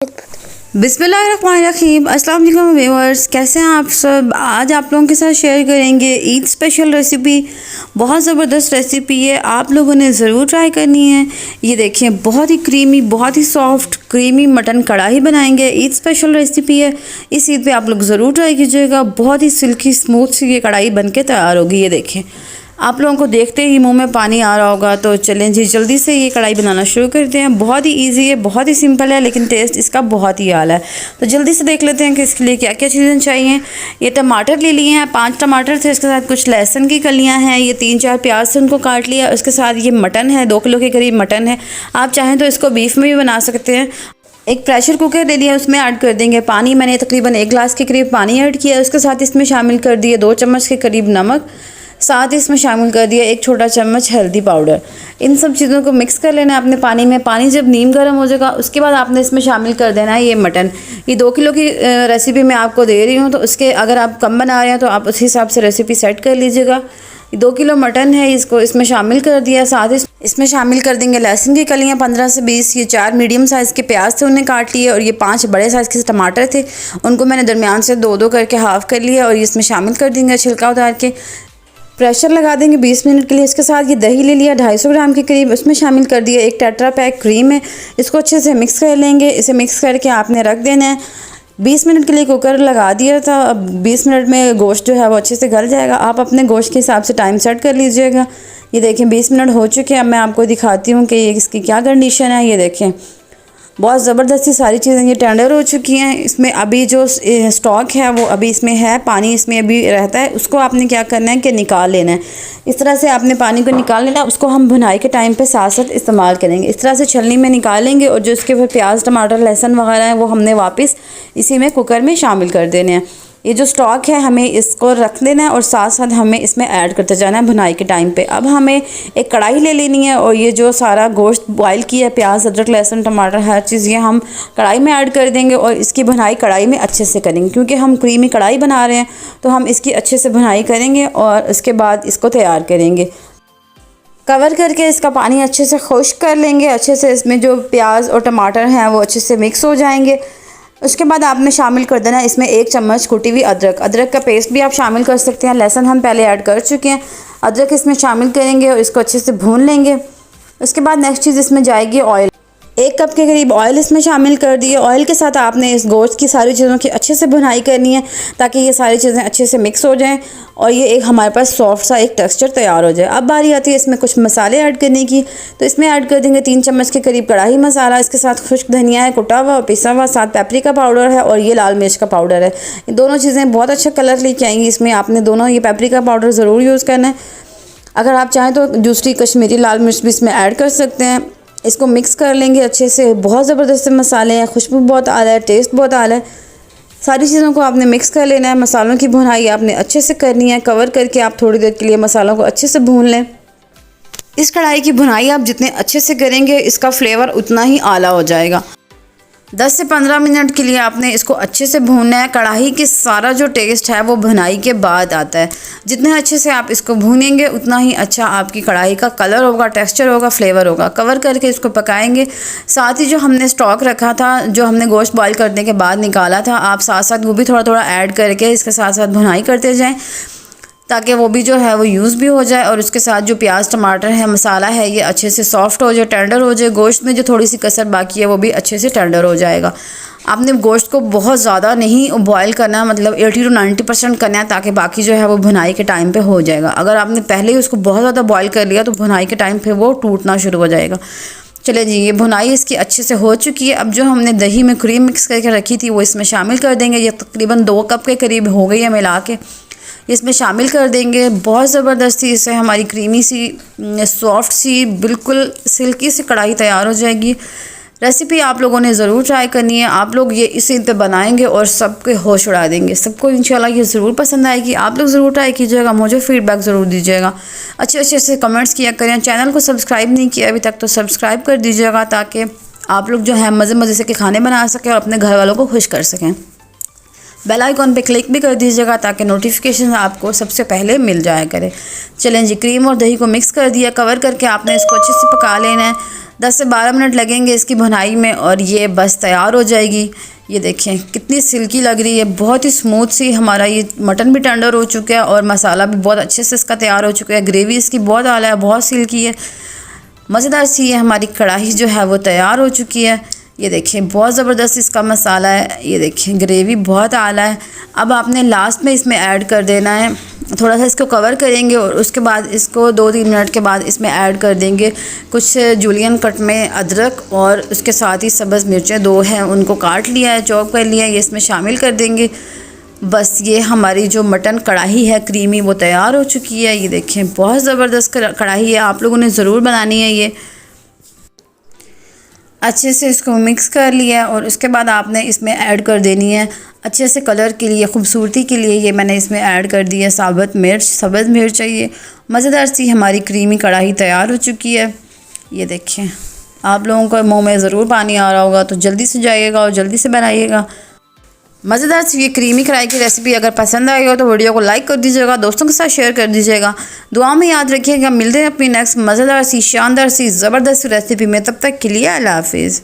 बिस्मिल्लाहिर्रहमानिर्रहीम। अस्सलाम वालेकुम व्यूअर्स, कैसे हैं आप सब। आज आप लोगों के साथ शेयर करेंगे ईद स्पेशल रेसिपी। बहुत ज़बरदस्त रेसिपी है, आप लोगों ने ज़रूर ट्राई करनी है। ये देखें, बहुत ही क्रीमी, बहुत ही सॉफ्ट क्रीमी मटन कढ़ाई बनाएंगे। ईद स्पेशल रेसिपी है, इस ईद पे आप लोग ज़रूर ट्राई कीजिएगा। बहुत ही सिल्की स्मूथ सी ये कढ़ाई बन के तैयार होगी। ये देखें, आप लोगों को देखते ही मुंह में पानी आ रहा होगा। तो चलें जी, जल्दी से ये कढ़ाई बनाना शुरू करते हैं। बहुत ही इजी है, बहुत ही सिंपल है, लेकिन टेस्ट इसका बहुत ही आला है। तो जल्दी से देख लेते हैं कि इसके लिए क्या क्या चीज़ें चाहिए। ये टमाटर ले लिए हैं, 5 टमाटर थे, इसके साथ कुछ लहसुन की कलियां हैं, ये 3-4 प्याज से उनको काट लिया। उसके साथ ये मटन है, 2 किलो के करीब मटन है। आप चाहें तो इसको बीफ में भी बना सकते हैं। एक प्रेशर कुकर ले लिया, उसमें ऐड कर देंगे पानी। मैंने तकरीबन 1 गिलास के करीब पानी ऐड किया। उसके साथ इसमें शामिल कर दिए 2 चम्मच के करीब नमक। साथ इसमें शामिल कर दिया 1 छोटा चम्मच हल्दी पाउडर। इन सब चीज़ों को मिक्स कर लेना है अपने पानी में। पानी जब नीम गर्म हो जाएगा, उसके बाद आपने इसमें शामिल कर देना है ये मटन। ये 2 किलो की रेसिपी मैं आपको दे रही हूँ, तो उसके अगर आप कम बना रहे हैं तो आप उस हिसाब से रेसिपी सेट कर लीजिएगा। 2 किलो मटन है, इसको इसमें शामिल कर दिया। साथ इसमें शामिल कर देंगे लहसुन की कलियाँ 15 से 20। ये 4 मीडियम साइज़ के प्याज थे, उन्हें काट लिए। और ये 5 बड़े साइज़ के टमाटर थे, उनको मैंने दरमियान से 2-2 करके हाफ़ कर लिया। और इसमें शामिल कर देंगे छिलका उतार के। प्रेशर लगा देंगे 20 मिनट के लिए। इसके साथ ये दही ले लिया 250 ग्राम के करीब, उसमें शामिल कर दिया 1 टेट्रा पैक क्रीम है। इसको अच्छे से मिक्स कर लेंगे। इसे मिक्स करके आपने रख देना है। 20 मिनट के लिए कुकर लगा दिया था। अब 20 मिनट में गोश्त जो है वो अच्छे से गल जाएगा। आप अपने गोश्त के हिसाब से टाइम सेट कर लीजिएगा। ये देखें 20 मिनट हो चुके हैं। अब मैं आपको दिखाती हूँ कि ये इसकी क्या कंडीशन है। ये देखें, बहुत ज़बरदस्ती सारी चीज़ें ये टेंडर हो चुकी हैं। इसमें अभी जो स्टॉक है वो अभी इसमें है, पानी इसमें अभी रहता है। उसको आपने क्या करना है कि निकाल लेना है। इस तरह से आपने पानी को निकाल लेना है। उसको हम भुनाई के टाइम पे साथ साथ इस्तेमाल करेंगे। इस तरह से छलनी में निकालेंगे और जो इसके फिर प्याज टमाटर लहसुन वगैरह हैं वो हमने वापस इसी में कुकर में शामिल कर देने हैं। ये जो स्टॉक है हमें इसको रख देना है और साथ साथ हमें इसमें ऐड करते जाना है भुनाई के टाइम पे। अब हमें एक कढ़ाई ले लेनी है और ये जो सारा गोश्त बॉयल किया है, प्याज अदरक लहसुन टमाटर हर चीज़, ये हम कढ़ाई में ऐड कर देंगे और इसकी भुनाई कढ़ाई में अच्छे से करेंगे। क्योंकि हम क्रीमी कढ़ाई बना रहे हैं तो हम इसकी अच्छे से भुनाई करेंगे और उसके बाद इसको तैयार करेंगे। कवर करके इसका पानी अच्छे से खुश्क कर लेंगे। अच्छे से इसमें जो प्याज और टमाटर हैं वो अच्छे से मिक्स हो जाएंगे। उसके बाद आपने शामिल कर देना इसमें 1 चम्मच कुटी हुई अदरक का पेस्ट भी आप शामिल कर सकते हैं। लहसुन हम पहले ऐड कर चुके हैं। अदरक इसमें शामिल करेंगे और इसको अच्छे से भून लेंगे। उसके बाद नेक्स्ट चीज़ इसमें जाएगी ऑयल। 1 कप के करीब ऑयल इसमें शामिल कर दिए। ऑयल के साथ आपने इस गोश्त की सारी चीज़ों की अच्छे से भुनाई करनी है ताकि ये सारी चीज़ें अच्छे से मिक्स हो जाएं और ये एक हमारे पास सॉफ्ट सा एक टेक्सचर तैयार हो जाए। अब बारी आती है इसमें कुछ मसाले ऐड करने की। तो इसमें ऐड कर देंगे 3 चम्मच के करीब कढ़ाई मसाला। इसके साथ खुश्क धनिया है कुटा हुआ और पिसा हुआ, साथ पेपरिका पाउडर है और ये लाल मिर्च का पाउडर है। ये दोनों चीज़ें बहुत अच्छा कलर लेके आएंगी। इसमें आपने दोनों ये पेपरिका पाउडर ज़रूर यूज़ करना है। अगर आप चाहें तो दूसरी कश्मीरी लाल मिर्च भी इसमें ऐड कर सकते हैं। इसको मिक्स कर लेंगे अच्छे से। बहुत ज़बरदस्त मसाले हैं, खुशबू बहुत आला है, टेस्ट बहुत आला है। सारी चीज़ों को आपने मिक्स कर लेना है। मसालों की भुनाई आपने अच्छे से करनी है। कवर करके आप थोड़ी देर के लिए मसालों को अच्छे से भून लें। इस कढ़ाई की भुनाई आप जितने अच्छे से करेंगे इसका फ्लेवर उतना ही आला हो जाएगा। 10 से 15 मिनट के लिए आपने इसको अच्छे से भूनना है। कढ़ाई के सारा जो टेस्ट है वो भुनाई के बाद आता है। जितने अच्छे से आप इसको भूनेंगे उतना ही अच्छा आपकी कढ़ाई का कलर होगा, टेक्सचर होगा, फ्लेवर होगा। कवर करके इसको पकाएंगे। साथ ही जो हमने स्टॉक रखा था, जो हमने गोश्त बॉयल करने के बाद निकाला था, आप साथ साथ वो भी थोड़ा थोड़ा ऐड करके इसके साथ साथ भुनाई करते जाएँ ताकि वो भी जो है वो यूज़ भी हो जाए। और उसके साथ जो प्याज टमाटर है मसाला है ये अच्छे से सॉफ्ट हो जाए, टेंडर हो जाए। गोश्त में जो थोड़ी सी कसर बाकी है वो भी अच्छे से टेंडर हो जाएगा। आपने गोश्त को बहुत ज़्यादा नहीं बॉयल करना, मतलब 80 to 90% करना है ताकि बाकी जो है वो भुनाई के टाइम पे हो जाएगा। अगर आपने पहले ही उसको बहुत ज़्यादा बॉयल कर लिया तो भुनाई के टाइम पे वो टूटना शुरू हो जाएगा। चले जी, ये भुनाई इसकी अच्छे से हो चुकी है। अब जो हमने दही में क्रीम मिक्स करके रखी थी वो इसमें शामिल कर देंगे। ये तकरीबन 2 कप के करीब हो गई है मिला के, इसमें शामिल कर देंगे। बहुत ज़बरदस्ती इससे हमारी क्रीमी सी सॉफ्ट सी बिल्कुल सिल्की सी कढ़ाई तैयार हो जाएगी। रेसिपी आप लोगों ने ज़रूर ट्राई करनी है। आप लोग ये इस ईद पे बनाएंगे और सबके होश उड़ा देंगे। सबको इंशाल्लाह ये ज़रूर पसंद आएगी। आप लोग ज़रूर ट्राई कीजिएगा, मुझे फीडबैक ज़रूर दीजिएगा। अच्छे से कमेंट्स किया करें। चैनल को सब्सक्राइब नहीं किया अभी तक तो सब्सक्राइब कर दीजिएगा ताकि आप लोग जो है मज़े से के खाने बना सकें और अपने घर वालों को खुश कर सकें। बेल आइकॉन पे क्लिक भी कर दीजिएगा ताकि नोटिफिकेशन आपको सबसे पहले मिल जाया करे। चलें जी, क्रीम और दही को मिक्स कर दिया। कवर करके आपने इसको अच्छे से पका लेना है। 10 से 12 मिनट लगेंगे इसकी भुनाई में और ये बस तैयार हो जाएगी। ये देखें कितनी सिल्की लग रही है, बहुत ही स्मूथ सी। हमारा ये मटन भी टेंडर हो चुका है और मसाला भी बहुत अच्छे से इसका तैयार हो चुका है। ग्रेवी इसकी बहुत आला है, बहुत सिल्की है, मज़ेदार सी है। हमारी कढ़ाई जो है वो तैयार हो चुकी है। ये देखें बहुत ज़बरदस्त इसका मसाला है। ये देखें ग्रेवी बहुत आला है। अब आपने लास्ट में इसमें ऐड कर देना है, थोड़ा सा इसको कवर करेंगे और उसके बाद इसको 2-3 मिनट के बाद इसमें ऐड कर देंगे कुछ जूलियन कट में अदरक और उसके साथ ही सब्ज़ मिर्चें 2 हैं, उनको काट लिया है, चॉप कर लिया है, ये इसमें शामिल कर देंगे। बस ये हमारी जो मटन कढ़ाई है क्रीमी वो तैयार हो चुकी है। ये देखें बहुत ज़बरदस्त कढ़ाई है, आप लोगों ने ज़रूर बनानी है। ये अच्छे से इसको मिक्स कर लिया और उसके बाद आपने इसमें ऐड कर देनी है अच्छे से कलर के लिए, खूबसूरती के लिए ये मैंने इसमें ऐड कर दिया साबुत मिर्च, सब्ज़ मिर्च चाहिए। मज़ेदार सी हमारी क्रीमी कढ़ाई तैयार हो चुकी है। ये देखें आप लोगों को मुंह में ज़रूर पानी आ रहा होगा, तो जल्दी से जाइएगा और जल्दी से बनाइएगा। मज़ेदार सी ये क्रीमी कढ़ाई की रेसिपी अगर पसंद आई हो तो वीडियो को लाइक कर दीजिएगा, दोस्तों के साथ शेयर कर दीजिएगा। दुआ में याद रखिएगा। मिलते हैं अपनी नेक्स्ट मज़ेदार सी, शानदार सी, ज़बरदस्त रेसिपी में। तब तक के लिए अल्लाह हाफिज़।